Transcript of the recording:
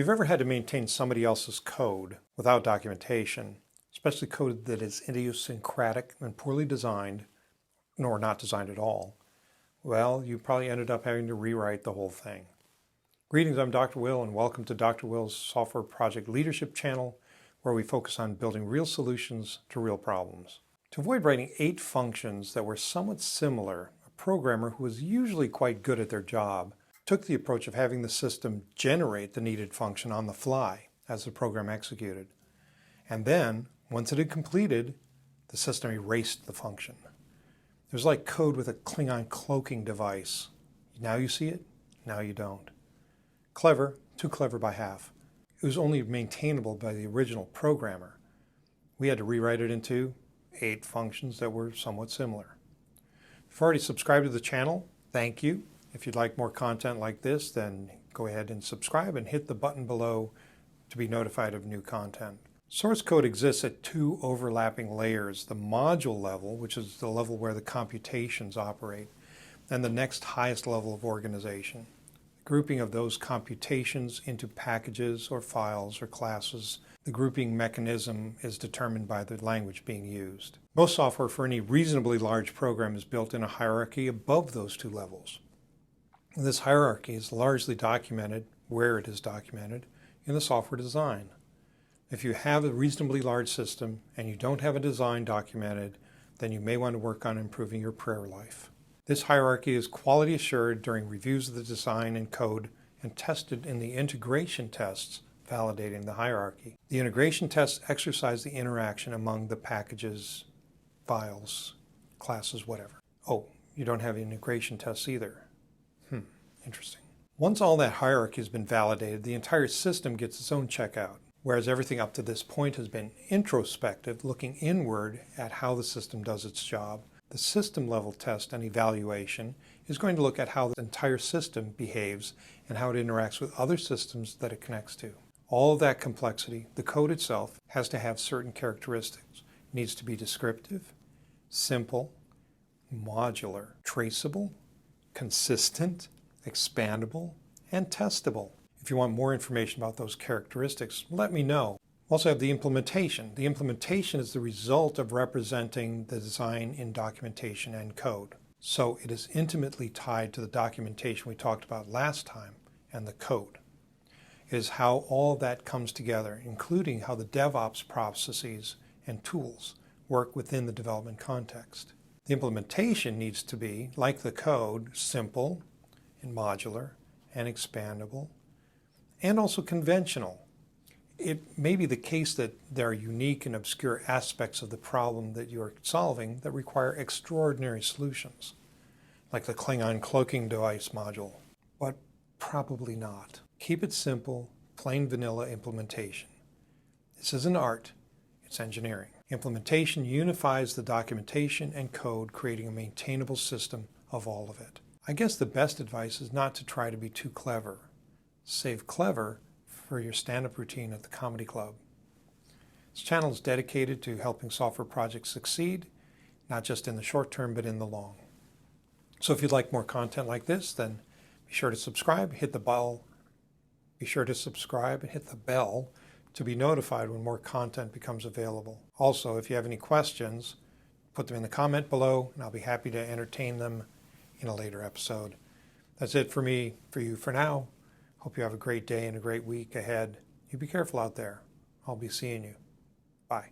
you've ever had to maintain somebody else's code without documentation, especially code that is idiosyncratic and poorly designed, or not designed at all, well, you probably ended up having to rewrite the whole thing. Greetings, I'm Dr. Will, and welcome to Dr. Will's Software Project Leadership channel, where we focus on building real solutions to real problems. To avoid writing 8 functions that were somewhat similar, a programmer who was usually quite good at their job took the approach of having the system generate the needed function on the fly as the program executed. And then, once it had completed, the system erased the function. It was like code with a Klingon cloaking device. Now you see it, now you don't. Clever, too clever by half. It was only maintainable by the original programmer. We had to rewrite it into 8 functions that were somewhat similar. If you've already subscribed to the channel, thank you. If you'd like more content like this, then go ahead and subscribe and hit the button below to be notified of new content. Source code exists at 2 overlapping layers: the module level, which is the level where the computations operate, and the next highest level of organization. The grouping of those computations into packages or files or classes. The grouping mechanism is determined by the language being used. Most software for any reasonably large program is built in a hierarchy above those 2 levels. This hierarchy is largely documented, where it is documented, in the software design. If you have a reasonably large system and you don't have a design documented, then you may want to work on improving your prayer life. This hierarchy is quality assured during reviews of the design and code and tested in the integration tests validating the hierarchy. The integration tests exercise the interaction among the packages, files, classes, whatever. Oh, you don't have integration tests either. Interesting. Once all that hierarchy has been validated, the entire system gets its own checkout, whereas everything up to this point has been introspective, looking inward at how the system does its job. The system level test and evaluation is going to look at how the entire system behaves and how it interacts with other systems that it connects to. All of that complexity, the code itself, has to have certain characteristics. It needs to be descriptive, simple, modular, traceable, consistent, expandable, and testable. If you want more information about those characteristics, let me know. We also have the implementation. The implementation is the result of representing the design in documentation and code. So it is intimately tied to the documentation we talked about last time and the code. It is how all that comes together, including how the DevOps processes and tools work within the development context. The implementation needs to be, like the code, simple and modular and expandable and also conventional. It may be the case that there are unique and obscure aspects of the problem that you are solving that require extraordinary solutions, like the Klingon cloaking device module, but probably not. Keep it simple, plain vanilla implementation. This isn't art, it's engineering. Implementation unifies the documentation and code, creating a maintainable system of all of it. I guess the best advice is not to try to be too clever. Save clever for your stand-up routine at the comedy club. This channel is dedicated to helping software projects succeed, not just in the short term, but in the long. So if you'd like more content like this, then be sure to subscribe, hit the bell. Be sure to subscribe and hit the bell to be notified when more content becomes available. Also, if you have any questions, put them in the comment below, and I'll be happy to entertain them in a later episode. That's it for me, for you for now. Hope you have a great day and a great week ahead. You be careful out there. I'll be seeing you. Bye.